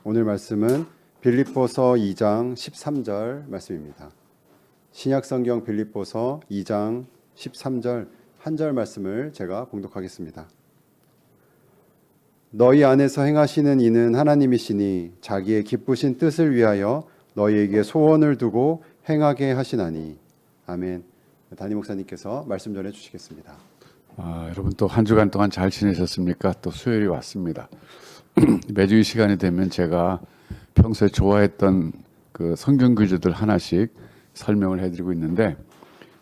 오늘 말씀은 빌립보서 2장 13절 말씀입니다. 신약성경 빌립보서 2장 13절 한 절 말씀을 제가 봉독하겠습니다. 너희 안에서 행하시는 이는 하나님이시니 자기의 기쁘신 뜻을 위하여 너희에게 소원을 두고 행하게 하시나니. 아멘. 담임 목사님께서 말씀 전해 주시겠습니다. 여러분 또 한 주간 동안 잘 지내셨습니까? 또 수요일이 왔습니다. 매주 이 시간이 되면 제가 평소에 좋아했던 그 성경 구절들 하나씩 설명을 해드리고 있는데,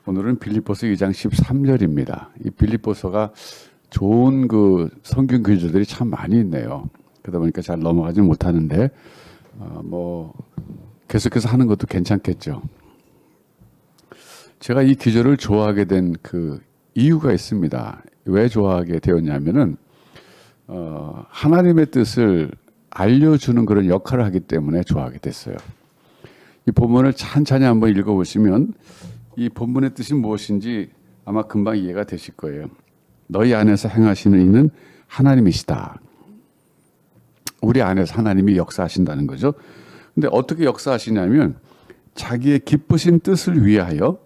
오늘은 빌립보서 2장 13절입니다. 이 빌립보서가 좋은 그 성경 구절들이 참 많이 있네요. 그러다 보니까 잘 넘어가지 못하는데 계속해서 하는 것도 괜찮겠죠. 제가 이 구절을 좋아하게 된 그 이유가 있습니다. 왜 좋아하게 되었냐면은 하나님의 뜻을 알려주는 그런 역할을 하기 때문에 좋아하게 됐어요. 이 본문을 찬찬히 한번 읽어보시면 이 본문의 뜻이 무엇인지 아마 금방 이해가 되실 거예요. 너희 안에서 행하시는 이는 하나님이시다. 우리 안에서 하나님이 역사하신다는 거죠. 근데 어떻게 역사하시냐면 자기의 기쁘신 뜻을 위하여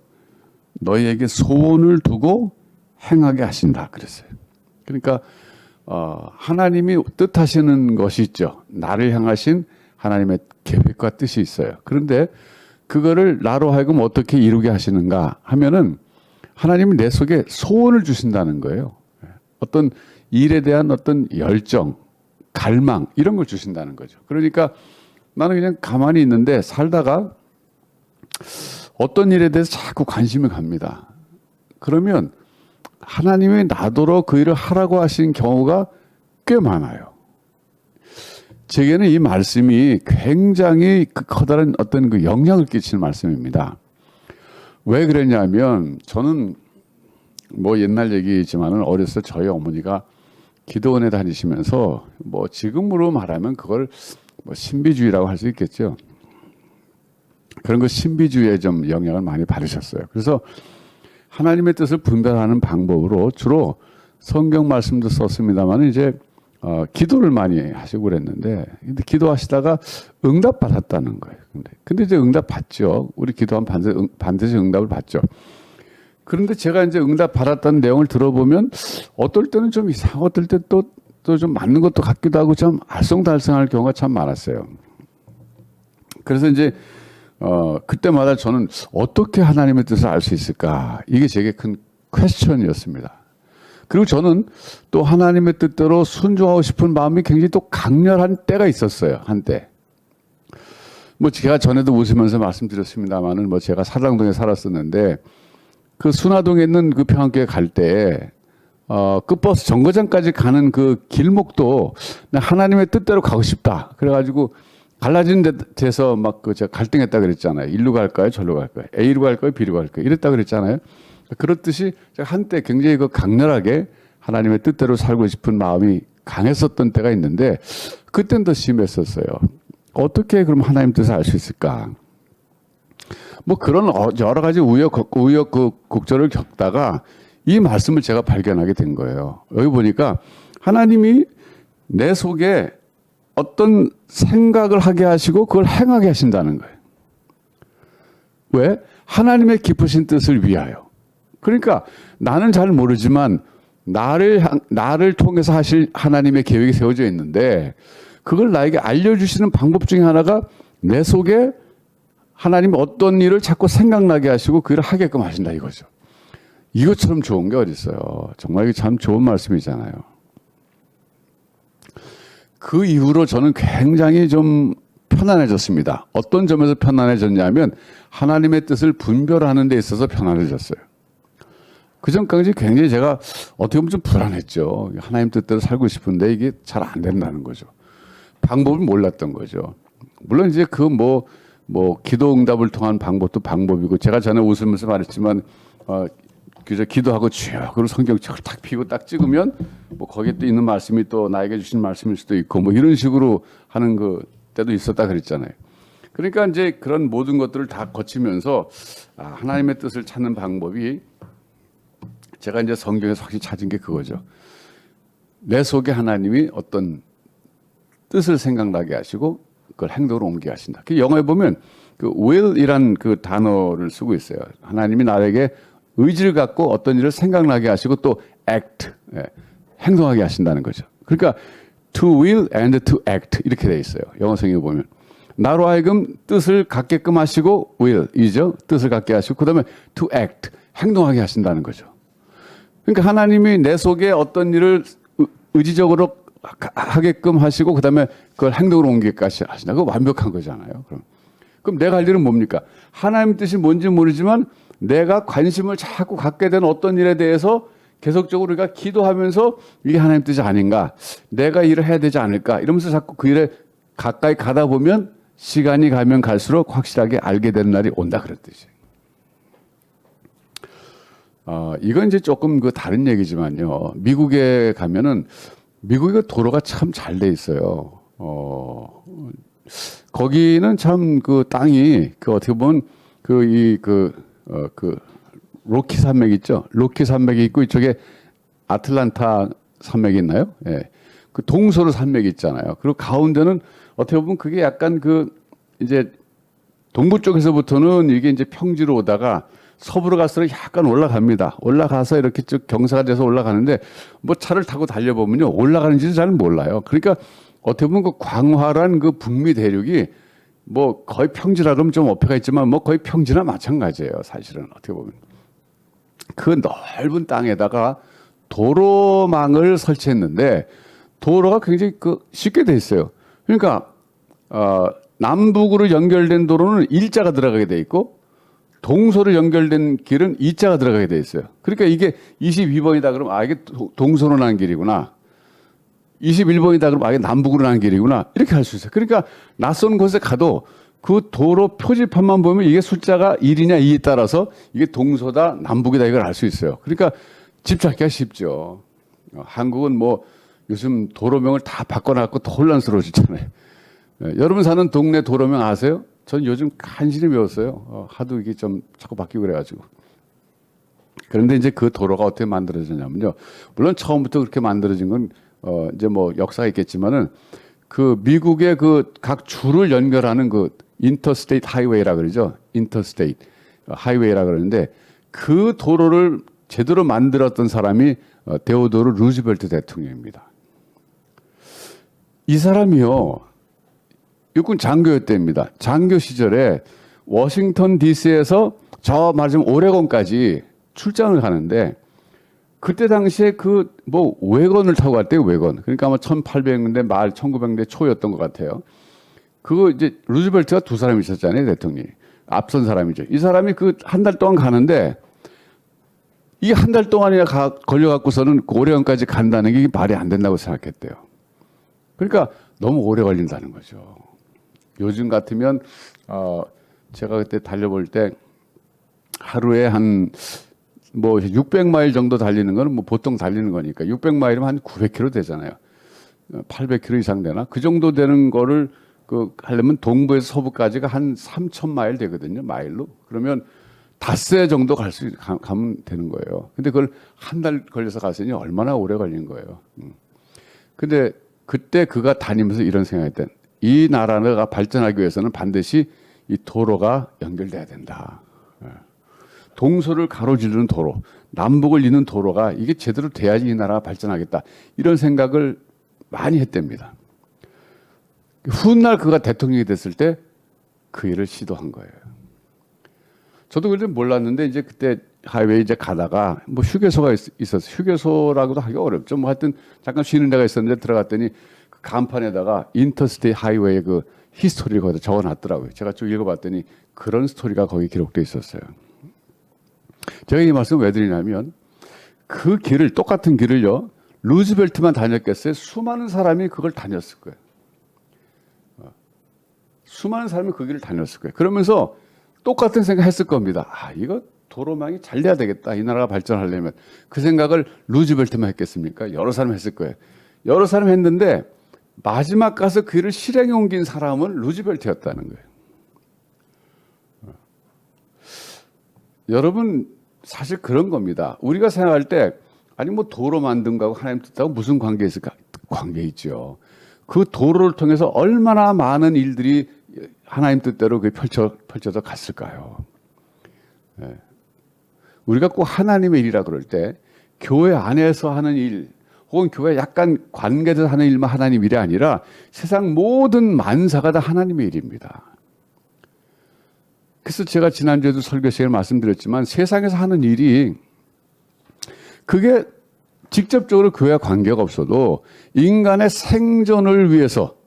너희에게 소원을 두고 행하게 하신다 그랬어요. 그러니까 하나님이 뜻하시는 것이 있죠. 나를 향하신 하나님의 계획과 뜻이 있어요. 그런데 그거를 나로 하여금 어떻게 이루게 하시는가 하면은 하나님이 내 속에 소원을 주신다는 거예요. 어떤 일에 대한 어떤 열정, 갈망 이런 걸 주신다는 거죠. 그러니까 나는 그냥 가만히 있는데 살다가 어떤 일에 대해서 자꾸 관심이 갑니다. 그러면 하나님이 나더러 그 일을 하라고 하신 경우가 꽤 많아요. 제게는 이 말씀이 굉장히 커다란 어떤 그 영향을 끼치는 말씀입니다. 왜 그랬냐면 저는 옛날 얘기지만은 어렸을 때 저희 어머니가 기도원에 다니시면서 지금으로 말하면 그걸 신비주의라고 할 수 있겠죠. 그런 거 신비주의에 좀 영향을 많이 받으셨어요. 그래서 하나님의 뜻을 분별하는 방법으로 주로 성경 말씀도 썼습니다만 이제 기도를 많이 하시고 그랬는데, 근데 기도하시다가 응답 받았다는 거예요. 근데 이제 응답 받죠. 우리 기도하면 반드시 응답을 받죠. 그런데 제가 이제 응답 받았다는 내용을 들어보면 어떨 때는 좀 이상하고 어떨 때 또 좀 맞는 것도 같기도 하고 좀 알쏭달쏭할 경우가 참 많았어요. 그래서 이제 그때마다 저는 어떻게 하나님의 뜻을 알 수 있을까? 이게 제게 큰 퀘스천이었습니다. 그리고 저는 또 하나님의 뜻대로 순종하고 싶은 마음이 굉장히 또 강렬한 때가 있었어요. 한때. 제가 전에도 웃으면서 말씀드렸습니다만은 제가 사랑동에 살았었는데 그 순화동에 있는 그 평안교회 갈 때 그 버스 정거장까지 가는 그 길목도 하나님의 뜻대로 가고 싶다. 그래가지고 갈라진 데서 제가 갈등했다 그랬잖아요. 일로 갈까요? 절로 갈까요? A로 갈까요? B로 갈까요? 이랬다 그랬잖아요. 그렇듯이 제가 한때 굉장히 강렬하게 하나님의 뜻대로 살고 싶은 마음이 강했었던 때가 있는데 그때는 더 심했었어요. 어떻게 그럼 하나님 뜻을 알 수 있을까? 그런 여러 가지 우여곡절을 겪다가 이 말씀을 제가 발견하게 된 거예요. 여기 보니까 하나님이 내 속에 어떤 생각을 하게 하시고 그걸 행하게 하신다는 거예요. 왜? 하나님의 기쁘신 뜻을 위하여. 그러니까 나는 잘 모르지만 나를 통해서 하실 하나님의 계획이 세워져 있는데 그걸 나에게 알려주시는 방법 중에 하나가 내 속에 하나님이 어떤 일을 자꾸 생각나게 하시고 그 일을 하게끔 하신다 이거죠. 이것처럼 좋은 게 어디 있어요. 정말 이게 참 좋은 말씀이잖아요. 그 이후로 저는 굉장히 좀 편안해졌습니다. 어떤 점에서 편안해졌냐면 하나님의 뜻을 분별하는 데 있어서 편안해졌어요. 그 전까지 굉장히 제가 어떻게 보면 좀 불안했죠. 하나님 뜻대로 살고 싶은데 이게 잘 안 된다는 거죠. 방법을 몰랐던 거죠. 물론 이제 기도 응답을 통한 방법도 방법이고, 제가 전에 웃으면서 말했지만 그저 기도하고 주여 그리고 성경 책을 딱 펴고 딱 찍으면 거기에 또 있는 말씀이 또 나에게 주신 말씀일 수도 있고 이런 식으로 하는 그 때도 있었다 그랬잖아요. 그러니까 이제 그런 모든 것들을 다 거치면서 하나님의 뜻을 찾는 방법이 제가 이제 성경에서 확실히 찾은 게 그거죠. 내 속에 하나님이 어떤 뜻을 생각나게 하시고 그걸 행동으로 옮기게 하신다. 그 영어에 보면 그 will이란 그 단어를 쓰고 있어요. 하나님이 나에게 의지를 갖고 어떤 일을 생각나게 하시고 또 act, 행동하게 하신다는 거죠. 그러니까 to will and to act 이렇게 돼 있어요. 영어 성경에 보면 나로 하여금 뜻을 갖게끔 하시고 will이죠. 뜻을 갖게 하시고 그다음에 to act, 행동하게 하신다는 거죠. 그러니까 하나님이 내 속에 어떤 일을 의지적으로 하게끔 하시고 그다음에 그걸 행동으로 옮기기까지 하신다. 그거 완벽한 거잖아요. 그럼 내가 할 일은 뭡니까? 하나님 뜻이 뭔지 모르지만 내가 관심을 자꾸 갖게 되는 어떤 일에 대해서 계속적으로 우리가 기도하면서 이게 하나님 뜻이 아닌가? 내가 일을 해야 되지 않을까? 이러면서 자꾸 그 일에 가까이 가다 보면 시간이 가면 갈수록 확실하게 알게 되는 날이 온다 그랬듯이. 이건 이제 조금 그 다른 얘기지만요. 미국에 가면은 미국의 도로가 참 잘 돼 있어요. 거기는 참 그 땅이 그 어떻게 보면 그 로키 산맥 있죠. 로키 산맥이 있고 이쪽에 아틀란타 산맥이 있나요? 예. 그 동서로 산맥이 있잖아요. 그리고 가운데는 어떻게 보면 그게 약간 그 이제 동부 쪽에서부터는 이게 이제 평지로 오다가 서부로 갈수록 약간 올라갑니다. 올라가서 이렇게 쭉 경사가 돼서 올라가는데 뭐 차를 타고 달려보면요. 올라가는지도 잘 몰라요. 그러니까 어떻게 보면 그 광활한 그 북미 대륙이 뭐 거의 평지라 그러면 좀 어폐가 있지만 뭐 거의 평지나 마찬가지예요. 사실은 어떻게 보면. 그 넓은 땅에다가 도로망을 설치했는데 도로가 굉장히 그 쉽게 돼 있어요. 그러니까 남북으로 연결된 도로는 일자가 들어가게 돼 있고 동서로 연결된 길은 이자가 들어가게 돼 있어요. 그러니까 이게 22번이다 그러면 이게 동서로 난 길이구나. 21번이다 그러면 이게 남북으로 난 길이구나. 이렇게 할 수 있어요. 그러니까 낯선 곳에 가도 그 도로 표지판만 보면 이게 숫자가 1이냐 2에 따라서 이게 동서다 남북이다 이걸 알 수 있어요. 그러니까 집 찾기가 쉽죠. 한국은 뭐 요즘 도로명을 다 바꿔놨고 더 혼란스러워지잖아요. 여러분 사는 동네 도로명 아세요? 전 요즘 간신히 외웠어요. 하도 이게 좀 자꾸 바뀌고 그래가지고. 그런데 이제 그 도로가 어떻게 만들어졌냐면요. 물론 처음부터 그렇게 만들어진 건 이제 뭐 역사가 있겠지만은 그 미국의 그 각 주를 연결하는 그 인터스테이트 하이웨이라 그러죠. 인터스테이트 하이웨이라 그러는데 그 도로를 제대로 만들었던 사람이 데오도르 루즈벨트 대통령입니다. 이 사람이요. 육군 장교였답니다. 장교 시절에 워싱턴 DC에서 저 말하자면 오레곤까지 출장을 가는데 그때 당시에 그 뭐 외건을 타고 갔대요. 외건. 그러니까 아마 1800년대 말 1900년대 초였던 것 같아요. 그거 이제 루즈벨트가 두 사람이 있었잖아요. 대통령이. 앞선 사람이죠. 이 사람이 그 한 달 동안 가는데 이게 한 달 동안이나 걸려갖고서는 그 오레곤까지 간다는 게 말이 안 된다고 생각했대요. 그러니까 너무 오래 걸린다는 거죠. 요즘 같으면 제가 그때 달려볼 때 하루에 한 뭐 600마일 정도 달리는 거는 뭐 보통 달리는 거니까 600마일이면 한 900km 되잖아요. 800km 이상 되나? 그 정도 되는 거를 그 하려면 동부에서 서부까지가 한 3,000마일 되거든요. 마일로. 그러면 닷새 정도 가면 되는 거예요. 근데 그걸 한 달 걸려서 갔으니 얼마나 오래 걸린 거예요. 근데 그때 그가 다니면서 이런 생각했던 이 나라가 발전하기 위해서는 반드시 이 도로가 연결돼야 된다. 동서를 가로지르는 도로, 남북을 잇는 도로가 이게 제대로 돼야지 이 나라가 발전하겠다. 이런 생각을 많이 했답니다. 훗날 그가 대통령이 됐을 때 그 일을 시도한 거예요. 저도 그때 몰랐는데 이제 그때 하이웨이 이제 가다가 뭐 휴게소가 있었어요. 휴게소라고도 하기 어렵죠. 뭐 하여튼 잠깐 쉬는 데가 있었는데 들어갔더니 그 간판에다가 인터스테이트 하이웨이 그 히스토리를 거기다 적어놨더라고요. 제가 쭉 읽어봤더니 그런 스토리가 거기 기록돼 있었어요. 제가 이 말씀 왜 드리냐면 그 길을 똑같은 길을요. 루즈벨트만 다녔겠어요? 수많은 사람이 그걸 다녔을 거예요. 수많은 사람이 그 길을 다녔을 거예요. 그러면서 똑같은 생각 했을 겁니다. 이거 도로망이 잘 돼야 되겠다. 이 나라가 발전하려면. 그 생각을 루즈벨트만 했겠습니까? 여러 사람이 했을 거예요. 여러 사람이 했는데 마지막 가서 그 일을 실행에 옮긴 사람은 루즈벨트였다는 거예요. 여러분 사실 그런 겁니다. 우리가 생각할 때 아니 뭐 도로 만든 거하고 하나님 뜻하고 무슨 관계 있을까? 관계 있죠. 그 도로를 통해서 얼마나 많은 일들이 하나님 뜻대로 그 펼쳐져 갔을까요? 예. 우리가 꼭 하나님의 일이라 그럴 때 교회 안에서 하는 일 혹은 교회 약간 관계에서 하는 일만 하나님 일이 아니라 세상 모든 만사가 다 하나님의 일입니다. 그래서 제가 지난주에도 설교 시간에 말씀드렸지만 세상에서 하는 일이 그게 직접적으로 교회와 관계가 없어도 인간의 생존을 위해서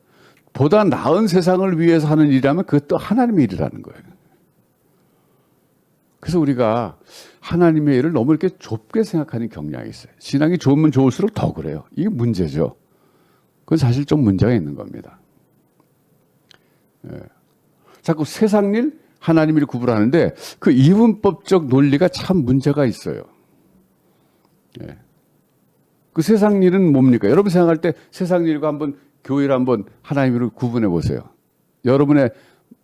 보다 나은 세상을 위해서 하는 일이라면 그것도 하나님의 일이라는 거예요. 그래서 우리가 하나님의 일을 너무 이렇게 좁게 생각하는 경향이 있어요. 신앙이 좋으면 좋을수록 더 그래요. 이게 문제죠. 그건 사실 좀 문제가 있는 겁니다. 예. 자꾸 세상 일, 하나님 일 구분하는데 그 이분법적 논리가 참 문제가 있어요. 예. 그 세상 일은 뭡니까? 여러분 생각할 때 세상 일과 한번 교회를 한번 하나님 일을 구분해 보세요. 여러분의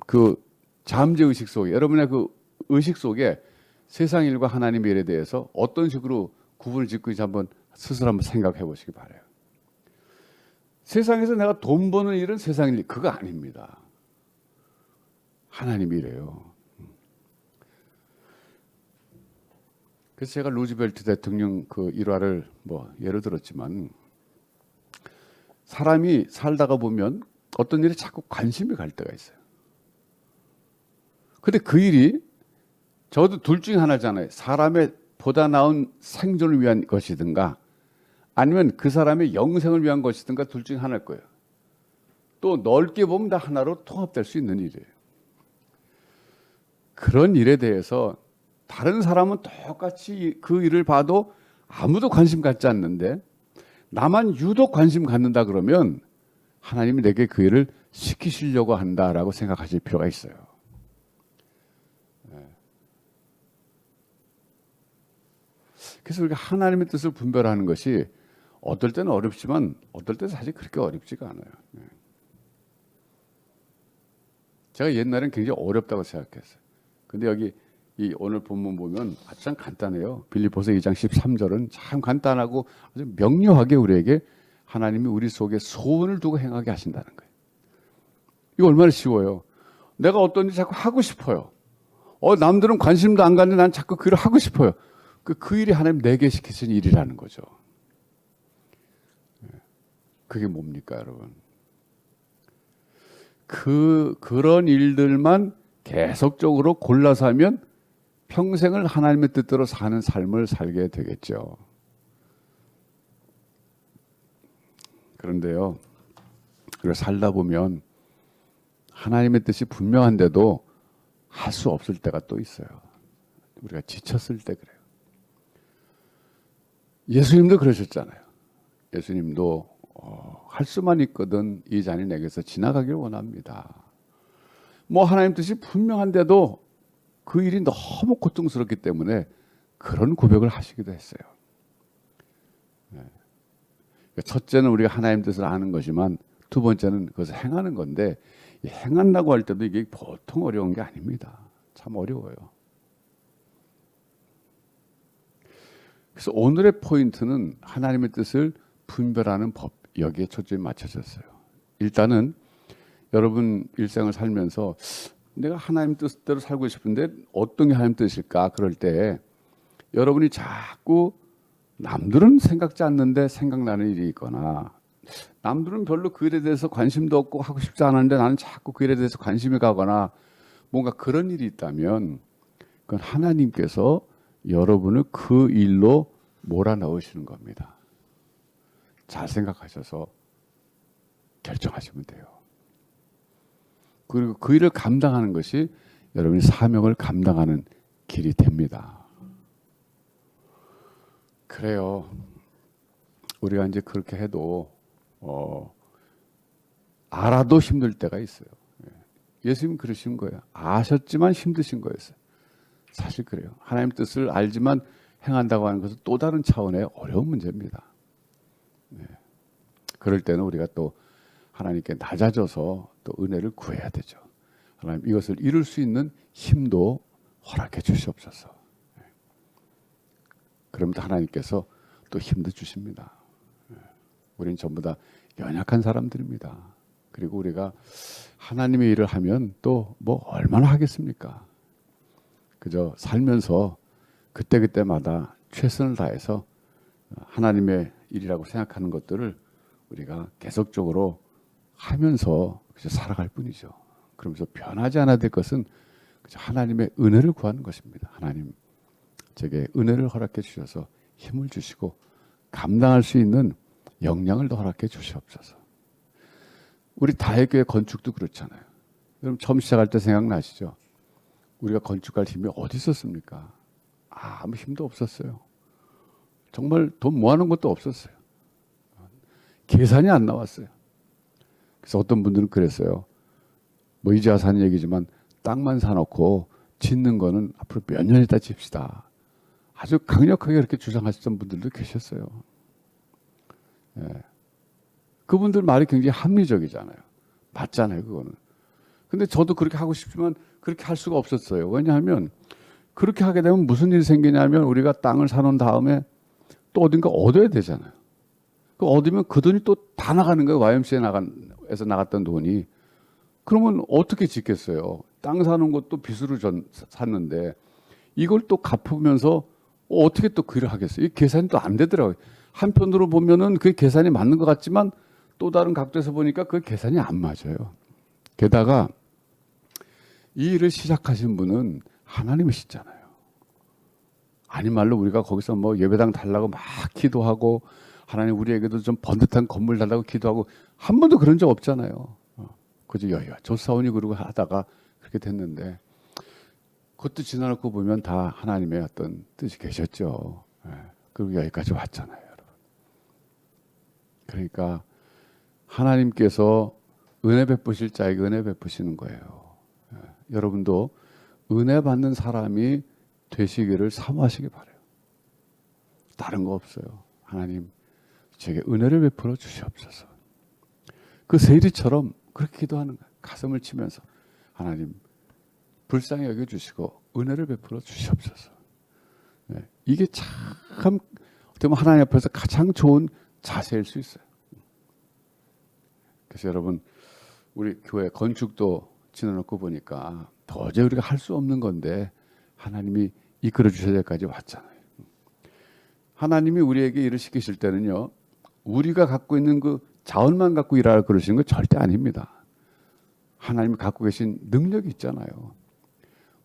그 잠재 의식 속에, 여러분의 그 의식 속에 세상 일과 하나님의 일에 대해서 어떤 식으로 구분을 짓고 있는지 한번 스스로 한번 생각해 보시기 바라요. 세상에서 내가 돈 버는 일은 세상 일, 그거 아닙니다. 하나님 일이에요. 그래서 제가 루즈벨트 대통령 그 일화를 뭐 예를 들었지만 사람이 살다가 보면 어떤 일에 자꾸 관심이 갈 때가 있어요. 근데 그 일이 저도 둘 중에 하나잖아요. 사람의 보다 나은 생존을 위한 것이든가 아니면 그 사람의 영생을 위한 것이든가 둘 중에 하나일 거예요. 또 넓게 보면 다 하나로 통합될 수 있는 일이에요. 그런 일에 대해서 다른 사람은 똑같이 그 일을 봐도 아무도 관심 갖지 않는데 나만 유독 관심 갖는다 그러면 하나님이 내게 그 일을 시키시려고 한다라고 생각하실 필요가 있어요. 그래서 우리가 하나님의 뜻을 분별하는 것이 어떨 때는 어렵지만 어떨 때는 사실 그렇게 어렵지가 않아요. 제가 옛날엔 굉장히 어렵다고 생각했어요. 근데 여기 이 오늘 본문 보면 아주 참 간단해요. 빌립보서 2장 13절은 참 간단하고 아주 명료하게 우리에게 하나님이 우리 속에 소원을 두고 행하게 하신다는 거예요. 이거 얼마나 쉬워요. 내가 어떤 일 자꾸 하고 싶어요. 남들은 관심도 안 갖는데 난 자꾸 그 일을 하고 싶어요. 그 일이 하나님 내게 시키신 일이라는 거죠. 그게 뭡니까, 여러분? 그런 일들만 계속적으로 골라서 하면 평생을 하나님의 뜻대로 사는 삶을 살게 되겠죠. 그런데요, 그걸 살다 보면 하나님의 뜻이 분명한데도 할 수 없을 때가 또 있어요. 우리가 지쳤을 때 그래요. 예수님도 그러셨잖아요. 예수님도 할 수만 있거든 이 잔이 내게서 지나가길 원합니다. 뭐 하나님 뜻이 분명한데도 그 일이 너무 고통스럽기 때문에 그런 고백을 하시기도 했어요. 첫째는 우리가 하나님 뜻을 아는 것이지만 두 번째는 그것을 행하는 건데 행한다고 할 때도 이게 보통 어려운 게 아닙니다. 참 어려워요. 그래서 오늘의 포인트는 하나님의 뜻을 분별하는 법, 여기에 초점이 맞춰졌어요. 일단은 여러분 일생을 살면서 내가 하나님 뜻대로 살고 싶은데 어떤 게 하나님 뜻일까? 그럴 때 여러분이 자꾸 남들은 생각지 않는데 생각나는 일이 있거나 남들은 별로 그 일에 대해서 관심도 없고 하고 싶지 않은데 나는 자꾸 그 일에 대해서 관심이 가거나 뭔가 그런 일이 있다면 그건 하나님께서 여러분을 그 일로 몰아넣으시는 겁니다. 잘 생각하셔서 결정하시면 돼요. 그리고 그 일을 감당하는 것이 여러분이 사명을 감당하는 길이 됩니다. 그래요. 우리가 이제 그렇게 해도 알아도 힘들 때가 있어요. 예수님 그러신 거예요. 아셨지만 힘드신 거였어요. 사실 그래요. 하나님 뜻을 알지만 행한다고 하는 것은 또 다른 차원의 어려운 문제입니다. 그럴 때는 우리가 또 하나님께 낮아져서 또 은혜를 구해야 되죠. 하나님 이것을 이룰 수 있는 힘도 허락해 주시옵소서. 그럼 하나님께서 또 힘도 주십니다. 우리는 전부 다 연약한 사람들입니다. 그리고 우리가 하나님의 일을 하면 또 뭐 얼마나 하겠습니까? 그저 살면서 그때그때마다 최선을 다해서 하나님의 일이라고 생각하는 것들을 우리가 계속적으로 하면서 그저 살아갈 뿐이죠. 그러면서 변하지 않아야 될 것은 그저 하나님의 은혜를 구하는 것입니다. 하나님, 제게 은혜를 허락해 주셔서 힘을 주시고 감당할 수 있는 역량을 더 허락해 주시옵소서. 우리 다혜교회 건축도 그렇잖아요. 여러분 처음 시작할 때 생각나시죠? 우리가 건축할 힘이 어디 있었습니까? 아무 힘도 없었어요. 정말 돈 모아놓은 것도 없었어요. 계산이 안 나왔어요. 그래서 어떤 분들은 그랬어요. 뭐 이제 와서 하는 얘기지만 땅만 사놓고 짓는 거는 앞으로 몇 년 있다 집시다. 아주 강력하게 그렇게 주장하시던 분들도 계셨어요. 예. 그분들 말이 굉장히 합리적이잖아요. 맞잖아요, 그거는. 근데 저도 그렇게 하고 싶지만 그렇게 할 수가 없었어요. 왜냐하면 그렇게 하게 되면 무슨 일이 생기냐면 우리가 땅을 사놓은 다음에 또 어딘가 얻어야 되잖아요. 그 얻으면 그 돈이 또 다 나가는 거예요. YMCA에서 나갔던 돈이. 그러면 어떻게 짓겠어요? 땅 사는 것도 빚으로 샀는데 이걸 또 갚으면서 어떻게 또 그 일을 하겠어요? 이 계산이 또 안 되더라고요. 한편으로 보면은 그 계산이 맞는 것 같지만 또 다른 각도에서 보니까 그 계산이 안 맞아요. 게다가 이 일을 시작하신 분은 하나님이시잖아요. 아니 말로 우리가 거기서 뭐 예배당 달라고 막 기도하고 하나님 우리에게도 좀 번듯한 건물 달라고 기도하고 한 번도 그런 적 없잖아요. 그저 여여 조사원이 그러고 하다가 그렇게 됐는데 그것도 지나놓고 보면 다 하나님의 어떤 뜻이 계셨죠. 그리고 여기까지 왔잖아요, 여러분. 그러니까 하나님께서 은혜 베푸실 자에게 은혜 베푸시는 거예요. 여러분도 은혜 받는 사람이 되시기를 사모하시기 바라요. 다른 거 없어요. 하나님, 제게 은혜를 베풀어 주시옵소서. 그 세리처럼 그렇게 기도하는 거예요. 가슴을 치면서 하나님, 불쌍히 여겨주시고 은혜를 베풀어 주시옵소서. 이게 참 어떻게 보면 하나님 앞에서 가장 좋은 자세일 수 있어요. 그래서 여러분, 우리 교회 건축도 지나놓고 보니까 도저히 우리가 할 수 없는 건데 하나님이 이끌어 주셔야 될 때까지 왔잖아요. 하나님이 우리에게 일을 시키실 때는요, 우리가 갖고 있는 그 자원만 갖고 일하라 그러시는 건 절대 아닙니다. 하나님이 갖고 계신 능력이 있잖아요.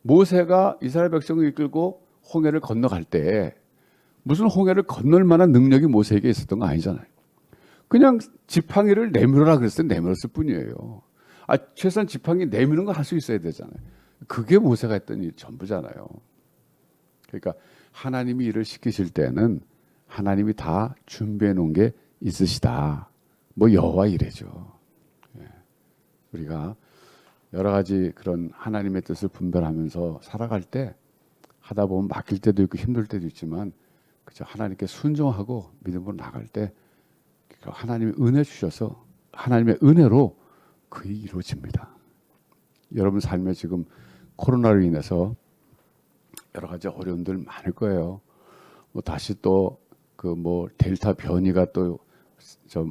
모세가 이스라엘 백성을 이끌고 홍해를 건너갈 때 무슨 홍해를 건널 만한 능력이 모세에게 있었던 거 아니잖아요. 그냥 지팡이를 내밀어라 그랬을 때 내밀었을 뿐이에요. 최소한 지팡이 내미는 거 할 수 있어야 되잖아요. 그게 모세가 했던 일 전부잖아요. 그러니까 하나님이 일을 시키실 때는 하나님이 다 준비해 놓은 게 있으시다. 뭐 여호와 이래죠. 우리가 여러 가지 그런 하나님의 뜻을 분별하면서 살아갈 때 하다 보면 막힐 때도 있고 힘들 때도 있지만 그저 하나님께 순종하고 믿음으로 나갈 때 하나님이 은혜 주셔서 하나님의 은혜로 그 일이 이루어집니다. 여러분 삶에 지금 코로나로 인해서 여러 가지 어려움들 많을 거예요. 뭐 다시 또 그 뭐 델타 변이가 또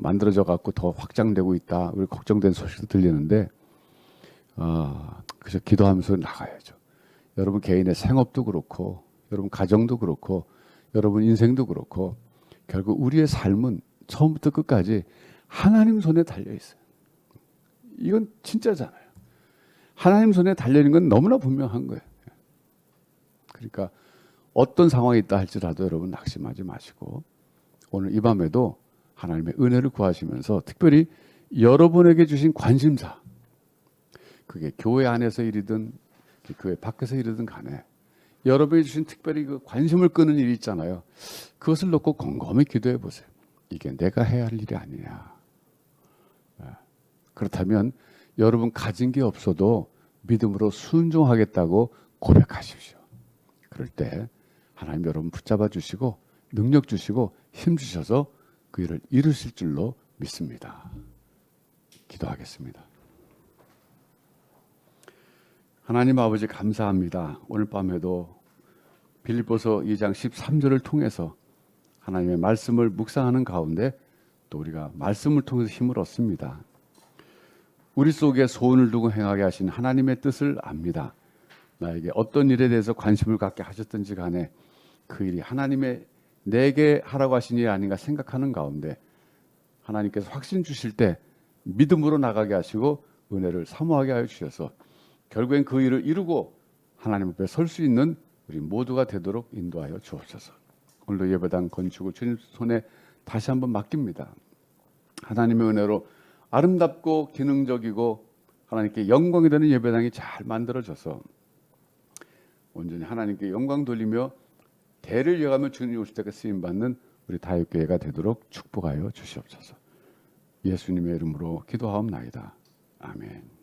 만들어져 갖고 더 확장되고 있다. 우리 걱정된 소식도 들리는데 그래서 기도하면서 나가야죠. 여러분 개인의 생업도 그렇고 여러분 가정도 그렇고 여러분 인생도 그렇고 결국 우리의 삶은 처음부터 끝까지 하나님 손에 달려 있어요. 이건 진짜잖아요. 하나님 손에 달려있는 건 너무나 분명한 거예요. 그러니까 어떤 상황이 있다 할지라도 여러분 낙심하지 마시고 오늘 이 밤에도 하나님의 은혜를 구하시면서 특별히 여러분에게 주신 관심사, 그게 교회 안에서 일이든 교회 밖에서 일이든 간에 여러분이 주신 특별히 그 관심을 끄는 일이 있잖아요. 그것을 놓고 곰곰이 기도해 보세요. 이게 내가 해야 할 일이 아니냐. 그렇다면 여러분 가진 게 없어도 믿음으로 순종하겠다고 고백하십시오. 그럴 때 하나님 여러분 붙잡아 주시고 능력 주시고 힘 주셔서 그 일을 이루실 줄로 믿습니다. 기도하겠습니다. 하나님 아버지 감사합니다. 오늘 밤에도 빌립보서 2장 13절을 통해서 하나님의 말씀을 묵상하는 가운데 또 우리가 말씀을 통해서 힘을 얻습니다. 우리 속에 소원을 두고 행하게 하신 하나님의 뜻을 압니다. 나에게 어떤 일에 대해서 관심을 갖게 하셨든지 간에 그 일이 하나님의 내게 하라고 하신 일이 아닌가 생각하는 가운데 하나님께서 확신 주실 때 믿음으로 나가게 하시고 은혜를 사모하게 하여 주셔서 결국엔 그 일을 이루고 하나님 앞에 설 수 있는 우리 모두가 되도록 인도하여 주옵소서. 오늘도 예배당 건축을 주님 손에 다시 한번 맡깁니다. 하나님의 은혜로 아름답고 기능적이고 하나님께 영광이 되는 예배당이 잘 만들어져서 온전히 하나님께 영광 돌리며 대를 이어가며 주님 오실 때까지 쓰임받는 우리 다육교회가 되도록 축복하여 주시옵소서. 예수님의 이름으로 기도하옵나이다. 아멘.